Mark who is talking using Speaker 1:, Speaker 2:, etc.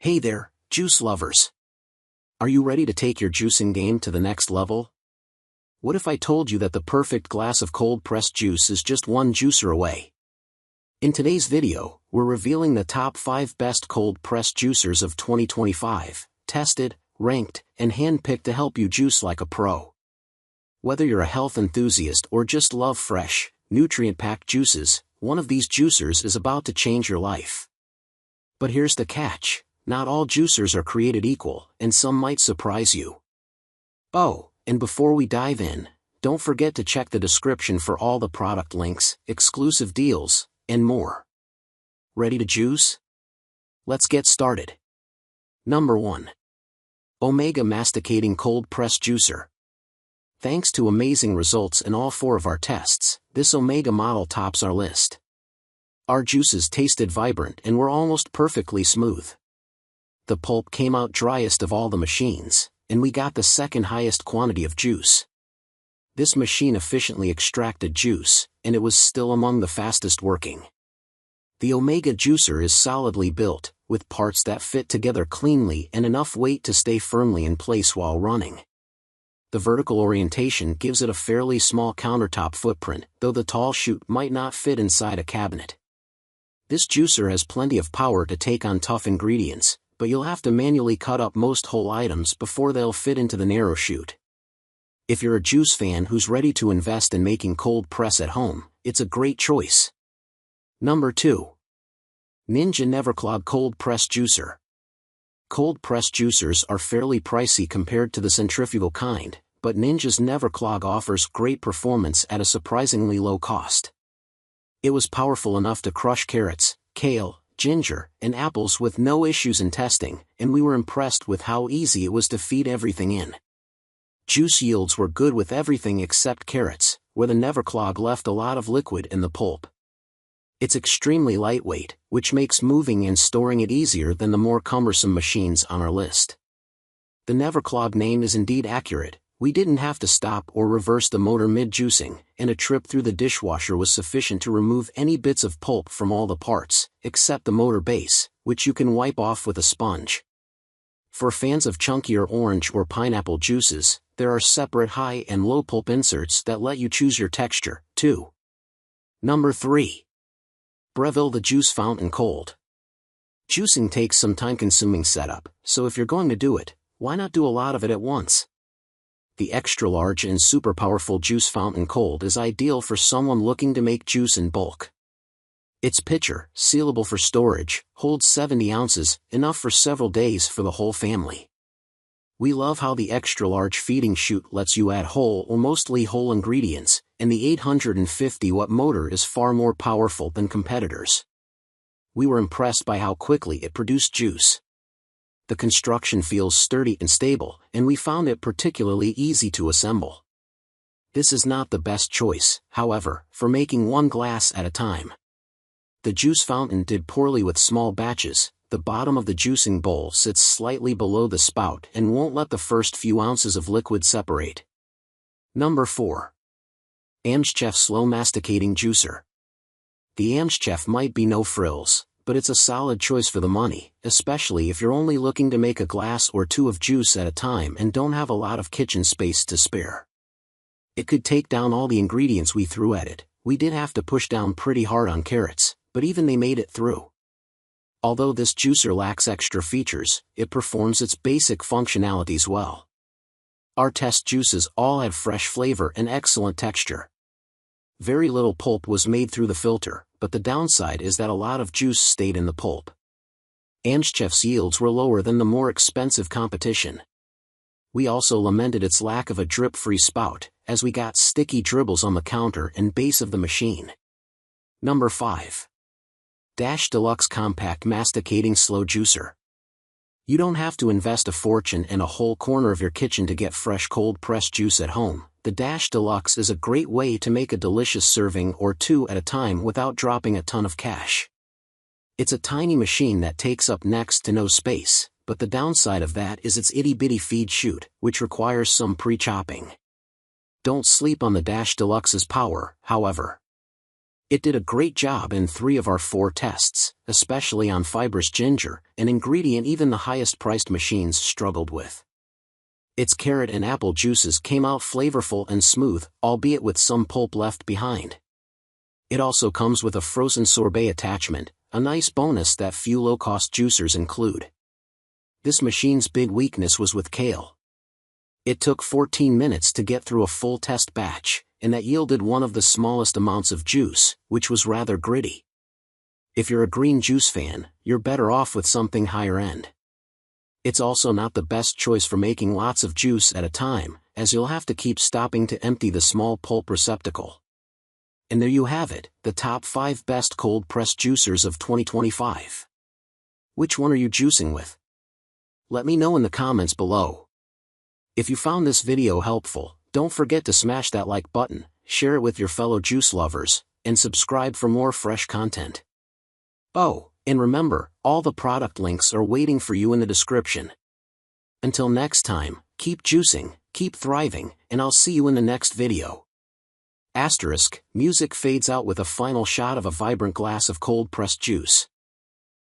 Speaker 1: Hey there, juice lovers! Are you ready to take your juicing game to the next level? What if I told you that the perfect glass of cold-pressed juice is just one juicer away? In today's video, we're revealing the top 5 best cold-pressed juicers of 2025, tested, ranked, and hand-picked to help you juice like a pro. Whether you're a health enthusiast or just love fresh, nutrient-packed juices, one of these juicers is about to change your life. But here's the catch. Not all juicers are created equal, and some might surprise you. Oh, and before we dive in, don't forget to check the description for all the product links, exclusive deals, and more. Ready to juice? Let's get started. Number 1. Omega Masticating Cold Press Juicer. Thanks to amazing results in all 4 of our tests, this Omega model tops our list. Our juices tasted vibrant and were almost perfectly smooth. The pulp came out driest of all the machines, and we got the second highest quantity of juice. This machine efficiently extracted juice, and it was still among the fastest working. The Omega juicer is solidly built, with parts that fit together cleanly and enough weight to stay firmly in place while running. The vertical orientation gives it a fairly small countertop footprint, though the tall chute might not fit inside a cabinet. This juicer has plenty of power to take on tough ingredients, but you'll have to manually cut up most whole items before they'll fit into the narrow chute. If you're a juice fan who's ready to invest in making cold press at home, it's a great choice. Number 2. Ninja NeverClog Cold Press Juicer. Cold press juicers are fairly pricey compared to the centrifugal kind, but Ninja's NeverClog offers great performance at a surprisingly low cost. It was powerful enough to crush carrots, kale, ginger, and apples with no issues in testing, and we were impressed with how easy it was to feed everything in. Juice yields were good with everything except carrots, where the NeverClog left a lot of liquid in the pulp. It's extremely lightweight, which makes moving and storing it easier than the more cumbersome machines on our list. The NeverClog name is indeed accurate. We didn't have to stop or reverse the motor mid-juicing, and a trip through the dishwasher was sufficient to remove any bits of pulp from all the parts, except the motor base, which you can wipe off with a sponge. For fans of chunkier orange or pineapple juices, there are separate high and low pulp inserts that let you choose your texture, too. Number 3. Breville the Juice Fountain Cold. Juicing takes some time-consuming setup, so if you're going to do it, why not do a lot of it at once? The extra-large and super powerful Juice Fountain Cold is ideal for someone looking to make juice in bulk. Its pitcher, sealable for storage, holds 70 ounces, enough for several days for the whole family. We love how the extra-large feeding chute lets you add whole or mostly whole ingredients, and the 850-watt motor is far more powerful than competitors. We were impressed by how quickly it produced juice. The construction feels sturdy and stable, and we found it particularly easy to assemble. This is not the best choice, however, for making one glass at a time. The juice fountain did poorly with small batches. The bottom of the juicing bowl sits slightly below the spout and won't let the first few ounces of liquid separate. Number 4. AMZCHEF Slow Masticating Juicer. The AMZCHEF might be no frills, but it's a solid choice for the money, especially if you're only looking to make a glass or 2 of juice at a time and don't have a lot of kitchen space to spare. It could take down all the ingredients we threw at it. We did have to push down pretty hard on carrots, but even they made it through. Although this juicer lacks extra features, it performs its basic functionalities well. Our test juices all had fresh flavor and excellent texture. Very little pulp was made through the filter, but the downside is that a lot of juice stayed in the pulp. AMZCHEF's yields were lower than the more expensive competition. We also lamented its lack of a drip-free spout, as we got sticky dribbles on the counter and base of the machine. Number 5. Deluxe Compact Masticating Slow Juicer. You don't have to invest a fortune in a whole corner of your kitchen to get fresh cold-pressed juice at home. The Deluxe is a great way to make a delicious serving or 2 at a time without dropping a ton of cash. It's a tiny machine that takes up next to no space, but the downside of that is its itty-bitty feed chute, which requires some pre-chopping. Don't sleep on the Deluxe's power, however. It did a great job in 3 of our 4 tests, especially on fibrous ginger, an ingredient even the highest priced machines struggled with. Its carrot and apple juices came out flavorful and smooth, albeit with some pulp left behind. It also comes with a frozen sorbet attachment, a nice bonus that few low-cost juicers include. This machine's big weakness was with kale. It took 14 minutes to get through a full test batch, and that yielded one of the smallest amounts of juice, which was rather gritty. If you're a green juice fan, you're better off with something higher end. It's also not the best choice for making lots of juice at a time, as you'll have to keep stopping to empty the small pulp receptacle. And there you have it, the top 5 best cold-pressed juicers of 2025. Which one are you juicing with? Let me know in the comments below. If you found this video helpful, don't forget to smash that like button, share it with your fellow juice lovers, and subscribe for more fresh content. Oh, and remember, all the product links are waiting for you in the description. Until next time, keep juicing, keep thriving, and I'll see you in the next video. Asterisk, music fades out with a final shot of a vibrant glass of cold-pressed juice.